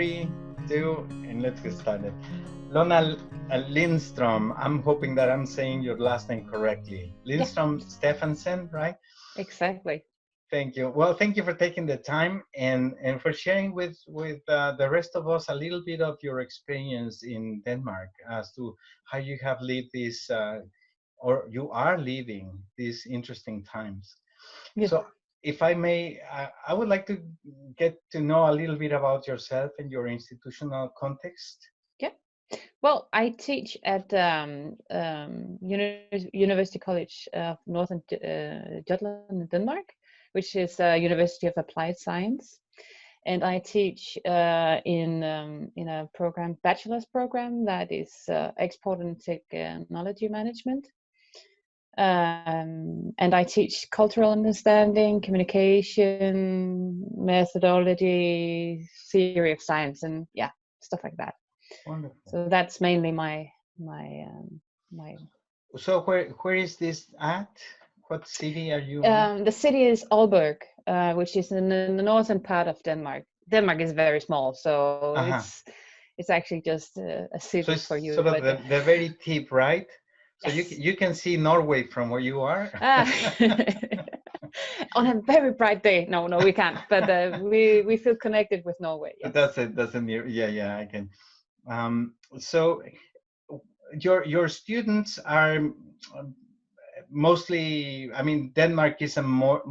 3, 2, and let's get started. Lona Lindström, I'm hoping that I'm saying your last name correctly. Lindström Stephansen, right? Exactly. Thank you. Well, thank you for taking the time and for sharing with the rest of us a little bit of your experience in Denmark as to how you have lived this, or you are living these interesting times. Yes. So if I may, I would like to get to know a little bit about yourself and your institutional context. Yeah. Well, I teach at University College of Northern Jutland in Denmark, which is a University of Applied Science. And I teach in a program, bachelor's program, that is export and technology management. And I teach cultural understanding, communication, methodology, theory of science, and stuff like that. Wonderful. So that's mainly my. So where is this at? What city are you in? The city is Aalborg, which is in the northern part of Denmark. Denmark is very small, so it's actually just a city for you. Sort of the very tip, right? So yes. you can see Norway from where you are. On a very bright day, no, we can't. But we feel connected with Norway. Yes. That's a near. Yeah, I can. So your students are mostly, I mean, Denmark is a more,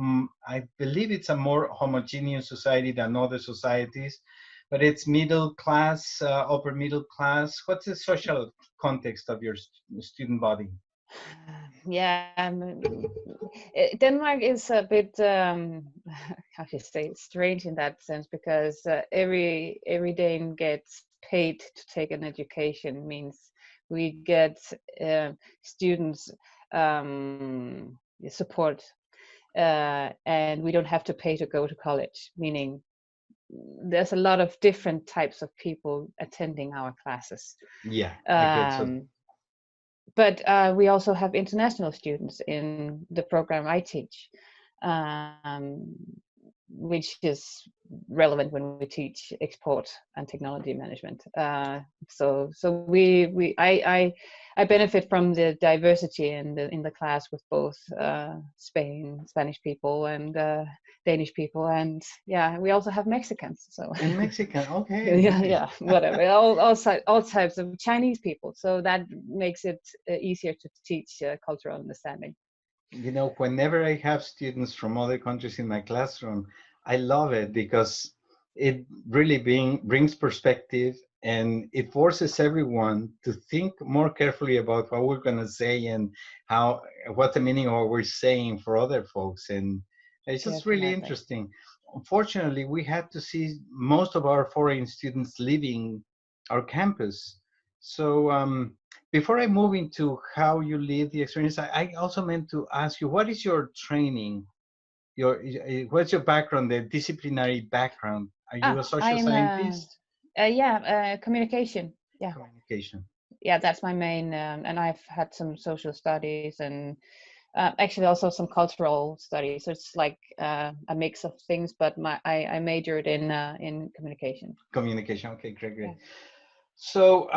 I believe it's a more homogeneous society than other societies, but it's middle class, upper middle class. What's the social context of your student body? Denmark is a bit, how to say, strange in that sense, because every Dane gets paid to take an education. Means we get students support, and we don't have to pay to go to college, meaning there's a lot of different types of people attending our classes. Yeah, I get so. But we also have international students in the program I teach, which is relevant when we teach export and technology management. So I benefit from the diversity in the class with both Spanish people and Danish people, and we also have Mexicans. So and Mexican, okay. yeah, whatever. all types of Chinese people. So that makes it easier to teach cultural understanding. You know, whenever I have students from other countries in my classroom, I love it because it really brings perspective, and it forces everyone to think more carefully about what we're going to say and what the meaning of what we're saying for other folks. And it's just really interesting. Unfortunately, we had to see most of our foreign students leaving our campus. So before I move into how you live the experience, I also meant to ask you, what is your training? What's your background, the disciplinary background? Are you a social scientist? Communication. Yeah. Communication. Yeah, that's my main, and I've had some social studies and actually also some cultural studies. So it's like a mix of things, but I majored in communication. Communication. Okay, great. Yeah. So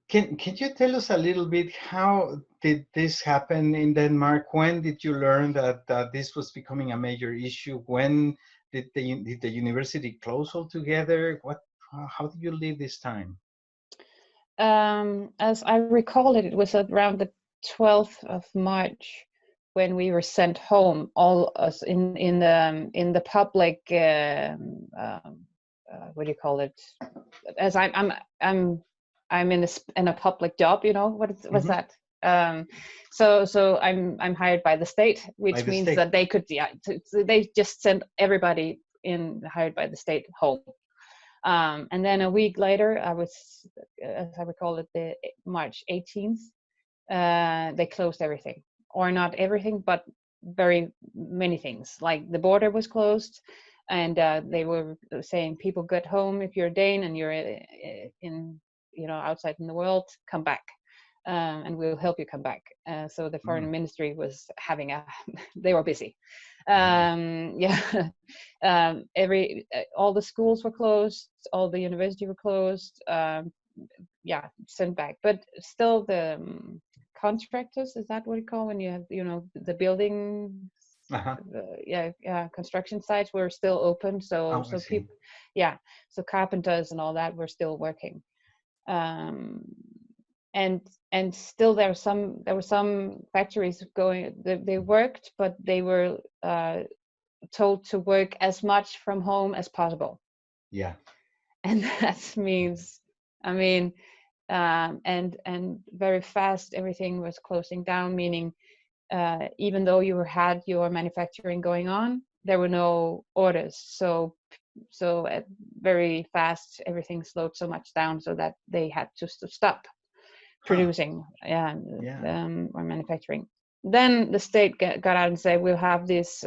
can you tell us a little bit, how did this happen in Denmark? When did you learn that this was becoming a major issue? When did the university close altogether? How did you live this time? As I recall it was around the 12th of March when we were sent home, all us in the public. What do you call it? As I'm in a public job, you know, what's that? So I'm hired by the state, which means that they could, they just sent everybody hired by the state home. And then a week later, I was, as I recall it, the March 18th, they closed everything, or not everything, but very many things. Like the border was closed, and they were saying, people get home if you're a Dane and you're in, outside in the world, come back. and we'll help you come back. So the foreign Mm. ministry was having they were busy. Yeah. Yeah. All the schools were closed, all the university were closed. Yeah, sent back. But still, the contractors, is that what you call when you have, the building, Uh-huh. construction sites were still open. So Oh, I see. people, yeah, so carpenters and all that were still working. Um, and still there were some factories going. They worked, but they were told to work as much from home as possible. Yeah. And that means, I mean, and very fast everything was closing down, meaning even though you had your manufacturing going on, there were no orders. So very fast everything slowed so much down, so that they had to stop Huh. producing, Yeah. or manufacturing. Then the state got out and said, we'll have this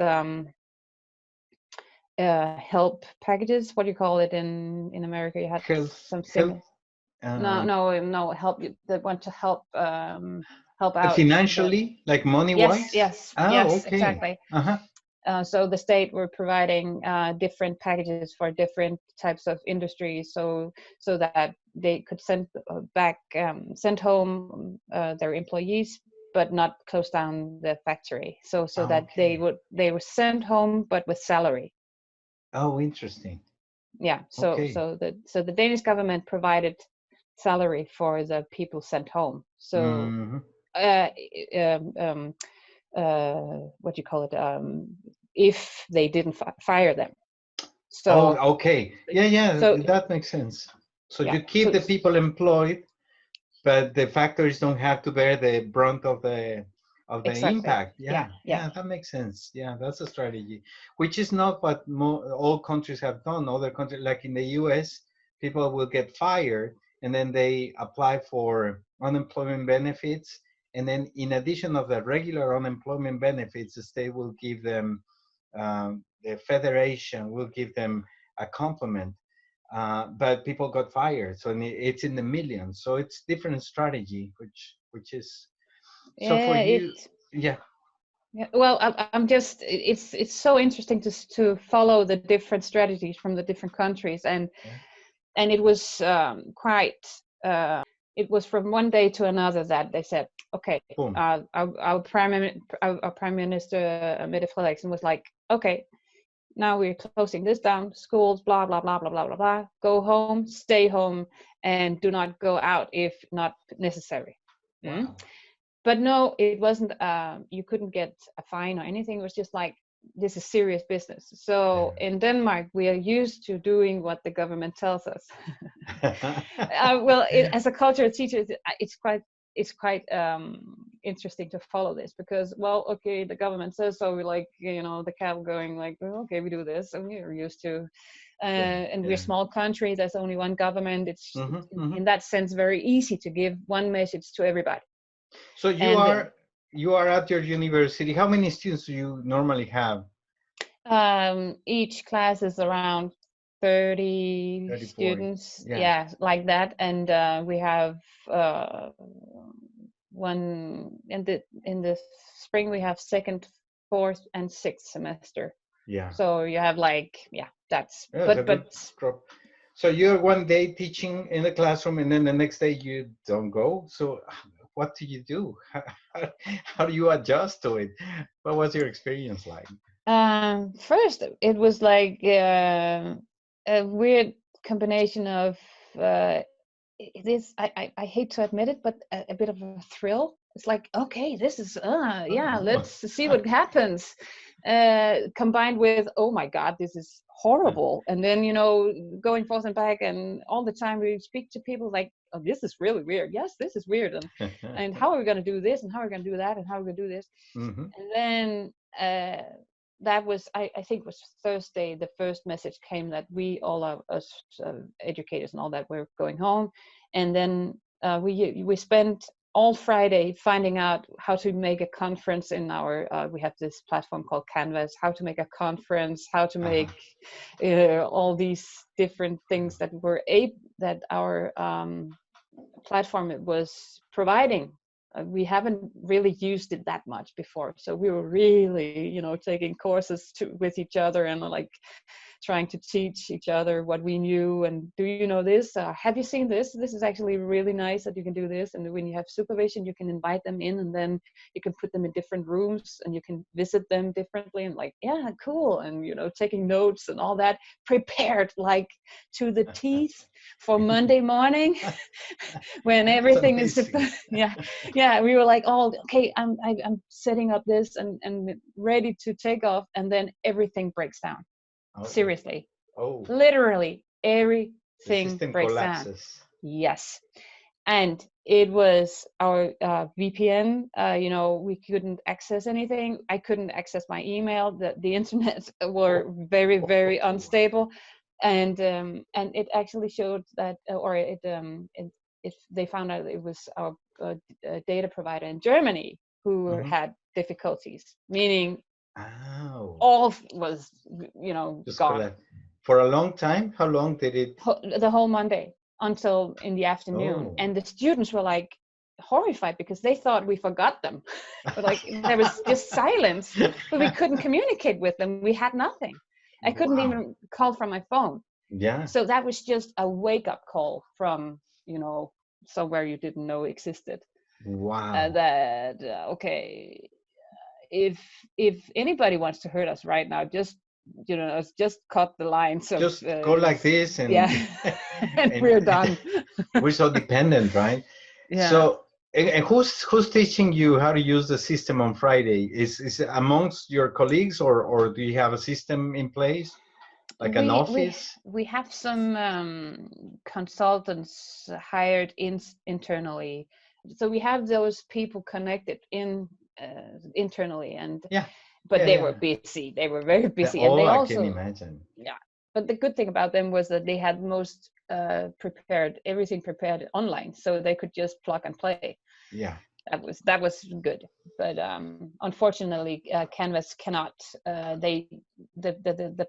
help packages. What do you call it in America? You had Health. some Health. similar. No, help you. They want to help out. Financially, like money Yes, wise. yes, Oh, yes, okay. exactly. Uh-huh. So the state were providing different packages for different types of industries, so that they could send home their employees, but not close down the factory. So that Okay. they were sent home, but with salary. Oh, interesting. Yeah. Okay. So the Danish government provided salary for the people sent home. So Mm-hmm. uh, um, um, what do you call it? If they didn't fire them. Oh, So okay. Yeah, yeah, so that makes sense. So yeah. you keep the people employed, but the factories don't have to bear the brunt of the Exactly. impact. Yeah. Yeah, Yeah. yeah, that makes sense. Yeah, that's a strategy, which is not what all countries have done. Other countries, like in the U.S., people will get fired and then they apply for unemployment benefits, and then in addition of the regular unemployment benefits, the state will give them, the federation will give them a complement, but people got fired, so it's in the millions. So it's different strategy, which is so for Yeah. you. Yeah. Yeah, well, I'm just it's so interesting to follow the different strategies from the different countries, Yeah. and it was quite it was from one day to another that they said, okay, Boom. our prime minister Mette Frederiksen was like, okay, now we're closing this down, schools, blah blah blah blah blah blah blah, go home, stay home, and do not go out if not necessary. Mm? Wow. But no, it wasn't. You couldn't get a fine or anything. It was just like, this is serious business. So in Denmark, we are used to doing what the government tells us. Well, as a cultural teacher, it's quite interesting to follow this, because, well, okay, the government says so. We like, the cattle going like, well, okay, we do this, and we're used to. Yeah, And we're a yeah. small country. There's only one government. It's Hmm, hmm. in that sense very easy to give one message to everybody. So And you are at your university. How many students do you normally have? each class is around 30 30, 40. students, Yeah. yeah, like that. And we have uh, one in the spring. We have second, fourth, and sixth semester. Yeah. So you have like, yeah, that's Yeah, it's a but good crop. So you're one day teaching in the classroom, and then the next day you don't go. So what do you do? How do you adjust to it? What was your experience like? first it was like a weird combination of it is, I hate to admit it, but a bit of a thrill. It's like, okay, this is yeah, Oh. let's see what happens, combined with, oh my god, this is horrible. And then, going forth and back, and all the time we speak to people like, oh, this is really weird. Yes, this is weird. And how are we going to do this, and how are we going to do that, and how are we going to do this? Hmm. And then that was, I think it was Thursday, the first message came that we, all of us educators and all that, were going home. And then we spent all Friday finding out how to make a conference in our we have this platform called Canvas, how to make a conference, how to make all these different things that our platform it was providing. We haven't really used it that much before, so we were really, taking courses with each other and like trying to teach each other what we knew. And do you know this? Have you seen this? This is actually really nice that you can do this. And when you have supervision, you can invite them in, and then you can put them in different rooms, and you can visit them differently. And like, yeah, cool. And taking notes and all that, prepared like to the teeth for Monday morning when everything is yeah. We were like, oh, okay, I'm setting up this and ready to take off, and then everything breaks down. Oh. Seriously. Oh. Literally everything the system breaks collapses. down. Yes. And it was our VPN. We couldn't access anything. I couldn't access my email. The internet were very, very unstable, and it actually showed that, they found out it was our data provider in Germany who had difficulties, meaning all was just gone. collapse. For a long time. How long did it? The whole Monday until in the afternoon. And the students were like horrified because they thought we forgot them. But like there was just silence, but we couldn't communicate with them. We had nothing. I couldn't even call from my phone. Yeah. So that was just a wake-up call from somewhere you didn't know existed. Wow. Okay, if anybody wants to hurt us right now, just cut the lines. Just go like this, and and we're done. We're so dependent, right? Yeah. So, and who's teaching you how to use the system on Friday? Is it amongst your colleagues, or do you have a system in place, like an office? We have some consultants hired internally, so we have those people connected internally, and they were busy. They were very busy, and they also, I can imagine. Yeah, but the good thing about them was that they had most everything prepared online, so they could just plug and play. Yeah, that was good. But unfortunately, Canvas cannot. The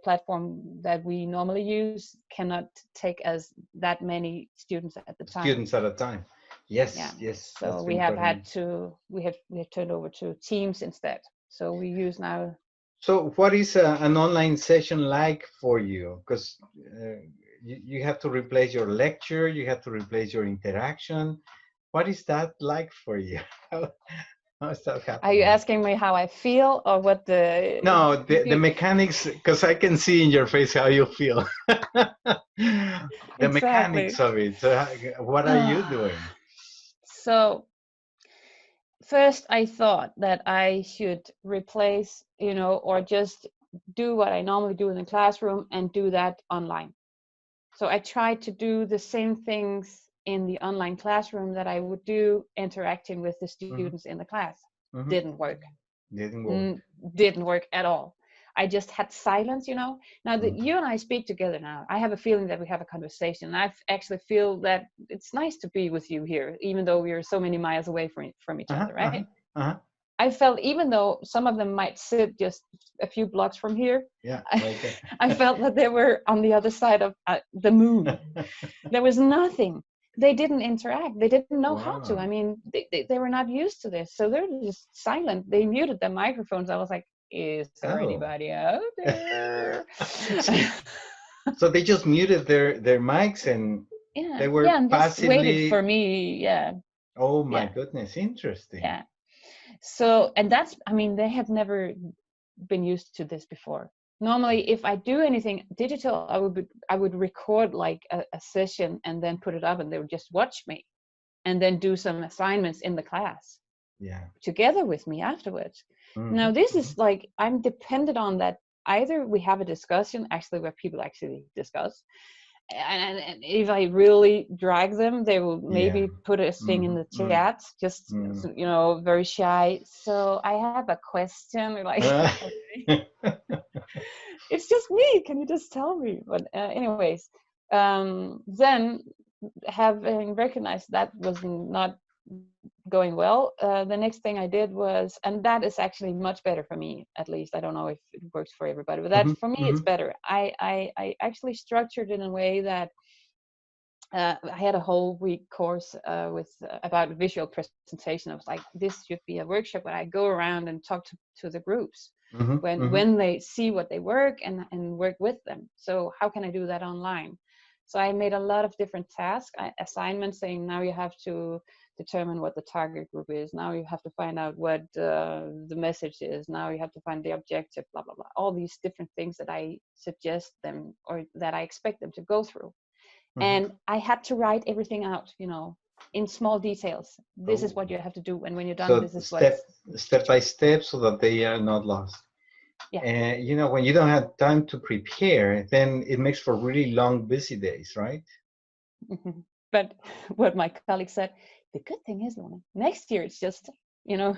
platform that we normally use cannot take as that many students at the time. Students at a time. Yes, yes. So we have turned over to Teams instead. So we use now. So what is an online session like for you? Because you have to replace your lecture, you have to replace your interaction. What is that like for you? How is that happening? Are you asking me how I feel, or what the... No, the mechanics, because I can see in your face how you feel. The mechanics of it. So what are you doing? So first I thought that I should replace, or just do what I normally do in the classroom and do that online. So I tried to do the same things in the online classroom that I would do interacting with the students in the class. Didn't work. Didn't work at all. I just had silence, Now that you and I speak together now, I have a feeling that we have a conversation. I actually feel that it's nice to be with you here, even though we are so many miles away from each other, right? I felt, even though some of them might sit just a few blocks from here, I felt that they were on the other side of the moon. There was nothing. They didn't interact. They didn't know how to. I mean, they were not used to this. So they're just silent. They muted their microphones. I was like, is there anybody out there? So they just muted their mics, and they were passively... just waited for me. Oh my goodness, interesting. So, and they have never been used to this before. Normally, if I do anything digital, I would record like a session and then put it up, and they would just watch me, and then do some assignments in the class. Together with me afterwards. Now this is like, I'm dependent on that. Either we have a discussion actually where people actually discuss, and if I really drag them, they will maybe put a thing in the chat, just very shy. So I have a question, like it's just me, can you just tell me? But anyways, then having recognized that was not going well, the next thing I did was, and that is actually much better for me, at least. I don't know if it works for everybody, but that for me it's better. I actually structured it in a way that I had a whole week course with about visual presentation. I was like, this should be a workshop where I go around and talk to the groups when they see what they work and work with them. So how can I do that online? So I made a lot of different tasks, assignments, saying now you have to determine what the target group is. Now you have to find out what the message is. Now you have to find the objective, blah, blah, blah. All these different things that I suggest them or that I expect them to go through. And I had to write everything out, you know, in small details. This is what you have to do, and when you're done, So this is what. step by step, so that they are not lost. Yeah. And you know, when you don't have time to prepare, then it makes for really long, busy days, right? But what my colleague said, the good thing is, Lorna, next year it's just, you know,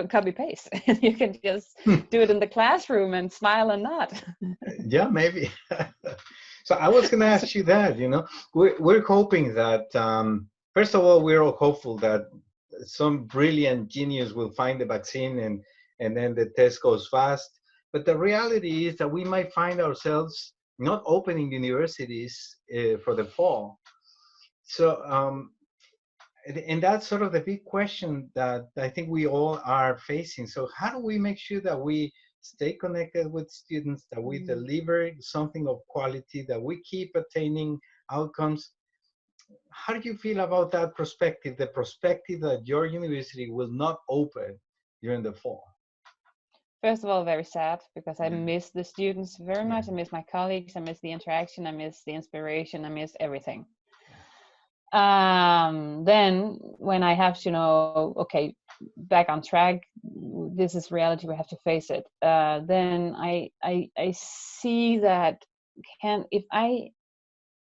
copy paste. You can just do it in the classroom and smile and nod. Yeah, maybe. So I was going to ask you that, you know, we're hoping that, first of all, we're all hopeful that some brilliant genius will find the vaccine and then the test goes fast. But the reality is that we might find ourselves not opening universities for the fall. So, and that's sort of the big question that I think we all are facing. So how do we make sure that we stay connected with students, that we deliver something of quality, that we keep attaining outcomes? How do you feel about that perspective, the perspective that your university will not open during the fall? First of all, very sad, because I miss the students very much. I miss my colleagues. I miss the interaction. I miss the inspiration. I miss everything. Then when I have to know, okay, back on track, this is reality, we have to face it. Then I see that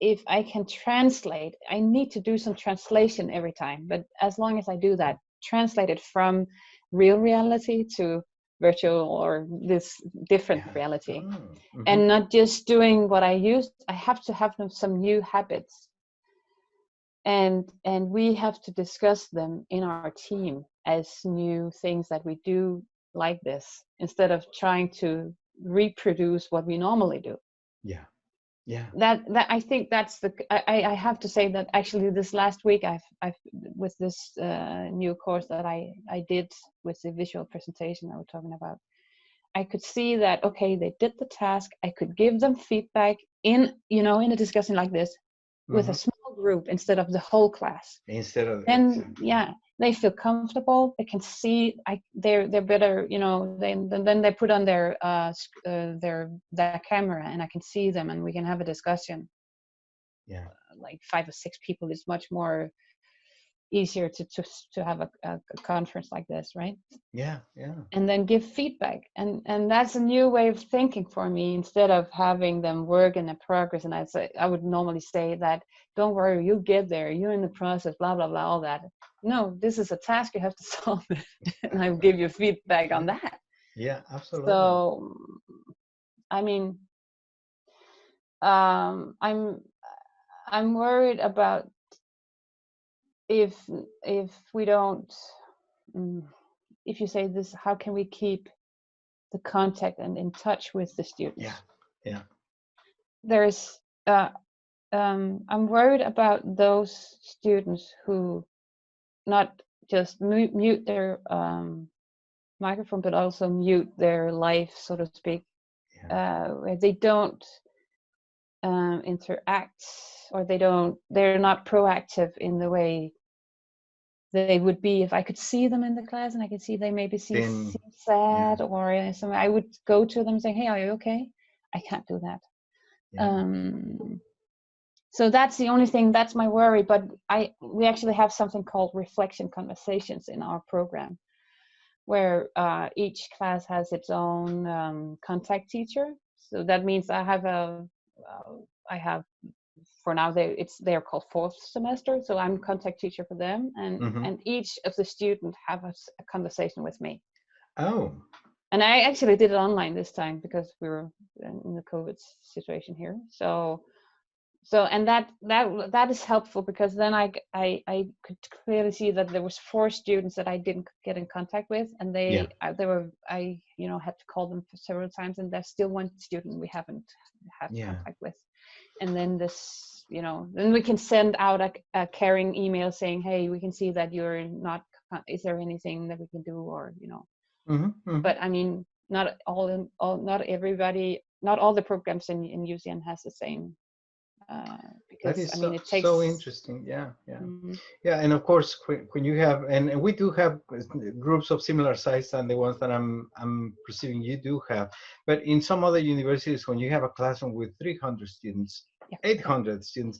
if I can translate, I need to do some translation every time. But as long as I do that, translate it from real reality to virtual or this different reality, and not just doing what I used. I have to have some new habits. And we have to discuss them in our team as new things that we do like this, instead of trying to reproduce what we normally do. That I think that's the I have to say that actually this last week I've with this new course that I did with the visual presentation I was talking about, I could see that, okay, they did the task. I could give them feedback in a discussion like this with a small group instead of the whole class. And they feel comfortable. They can see they're better. Then they put on their camera, and I can see them, and we can have a discussion. Like 5 or 6 people is much more easier to have a conference like this, right? And then give feedback, and that's a new way of thinking for me, instead of having them work in a progress. And I would normally say that, don't worry, you'll get there, you're in the process, blah blah blah, all that. No, this is a task, you have to solve it. And I'll give you feedback on that. Absolutely. So I mean, I'm worried about if we don't, if you say this, how can we keep the contact and in touch with the students? There's I'm worried about those students who not just mute their microphone, but also mute their life, so to speak, where they don't interact, or they're not proactive in the way they would be if I could see them in the class, and I could see they maybe seem sad or something. I would go to them and say, hey, are you okay? I can't do that. So that's the only thing, that's my worry. But we actually have something called reflection conversations in our program, where each class has its own contact teacher. So that means I have for now they're called fourth semester, so I'm contact teacher for them, and each of the students have a conversation with me. And I actually did it online this time because we were in the COVID situation here. So and that is helpful, because then I could clearly see that there was 4 students that I didn't get in contact with, and I had to call them for several times, and there's still 1 student we haven't had contact with. And then this then we can send out a caring email saying, hey, we can see that you're not, is there anything that we can do, or but I mean, not everybody, not all the programs in UCN has the same, because that is I mean, it takes so interesting. Yeah, and of course when you have, and we do have groups of similar size than the ones that I'm perceiving you do have, but in some other universities, when you have a classroom with 300 students, 800 students,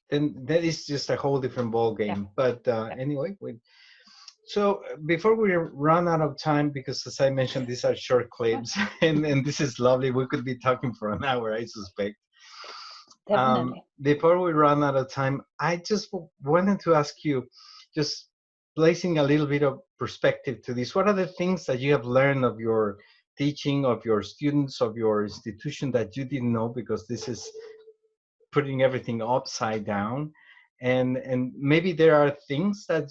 then that is just a whole different ball game. But anyway, so before we run out of time, because as I mentioned, these are short clips, and this is lovely, we could be talking for an hour, I suspect. Definitely. Before we run out of time, I just wanted to ask you, just placing a little bit of perspective to this, what are the things that you have learned of your teaching, of your students, of your institution that you didn't know, because this is putting everything upside down, and maybe there are things that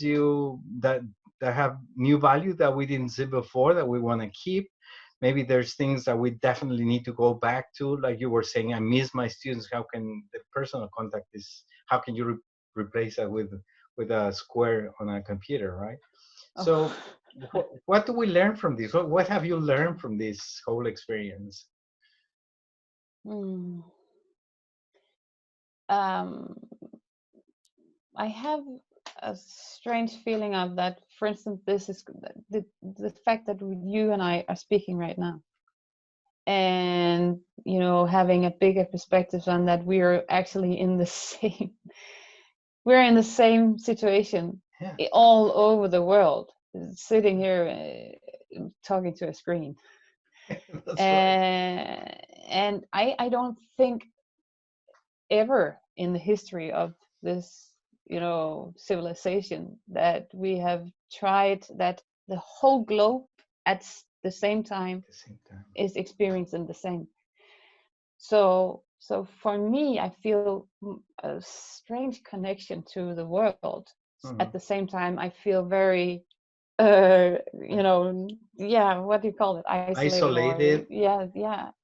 that have new value that we didn't see before that we want to keep. Maybe there's things that we definitely need to go back to, like you were saying, I miss my students. How can the personal contact how can you replace that with a square on a computer, right? So what do we learn from this? What have you learned from this whole experience? I have a strange feeling of that. For instance, this is the fact that you and I are speaking right now, and having a bigger perspective on that, we are actually in the same. We're in the same situation all over the world, sitting here talking to a screen. That's right. And I don't think ever in the history of this civilization that we have tried that the whole globe at the same time is experiencing the same. So for me, I feel a strange connection to the world. At the same time, I feel very what do you call it, isolated.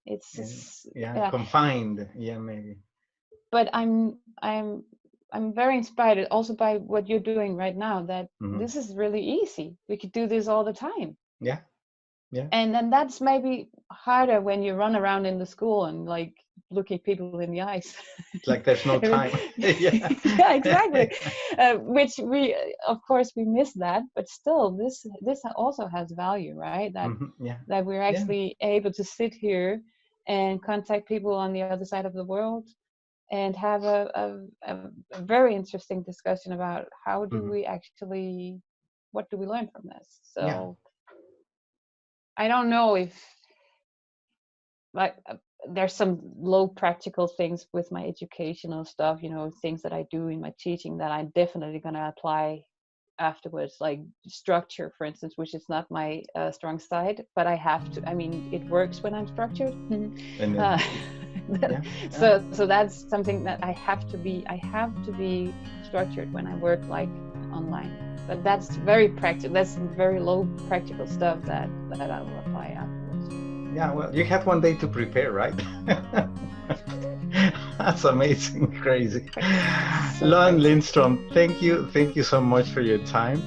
It's confined, maybe. But I'm very inspired also by what you're doing right now, that this is really easy. We could do this all the time. Yeah. And then that's maybe harder when you run around in the school and like looking people in the eyes. Like there's no time. Yeah, exactly. Which we, of course, we miss that, but still, this also has value, right? That that we're actually able to sit here and contact people on the other side of the world and have a very interesting discussion about how do we actually, what do we learn from this? So I don't know if there's some low practical things with my educational stuff, things that I do in my teaching that I'm definitely going to apply afterwards, like structure, for instance, which is not my strong side, but I have to. I mean, it works when I'm structured. So that's something that I have to be structured when I work like online. But that's very practical. That's very low practical stuff that I will apply afterwards. Yeah, well, you had one day to prepare, right? That's amazing, crazy. Lon Lindstrøm, thank you so much for your time.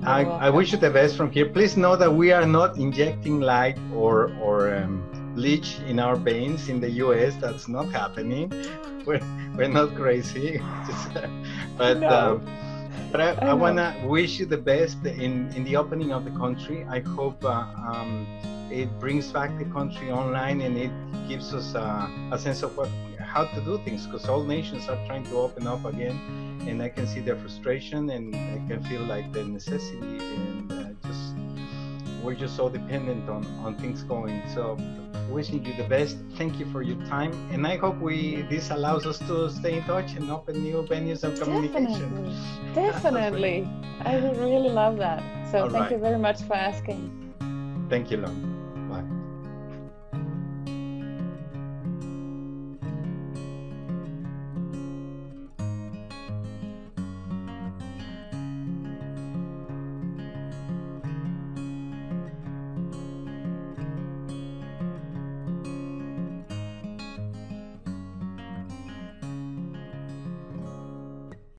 I wish you the best from here. Please know that we are not injecting light or bleach in our veins in the US. That's not happening. We're not crazy. But I want to wish you the best in the opening of the country. I hope it brings back the country online, and it gives us a sense of how to do things, because all nations are trying to open up again, and I can see their frustration, and I can feel like the necessity, and we're just so dependent on things going. So wishing you the best. Thank you for your time, and I hope this allows us to stay in touch and open new venues of communication. Definitely. I would really love that. So thank you very much for asking. Thank you, Lon.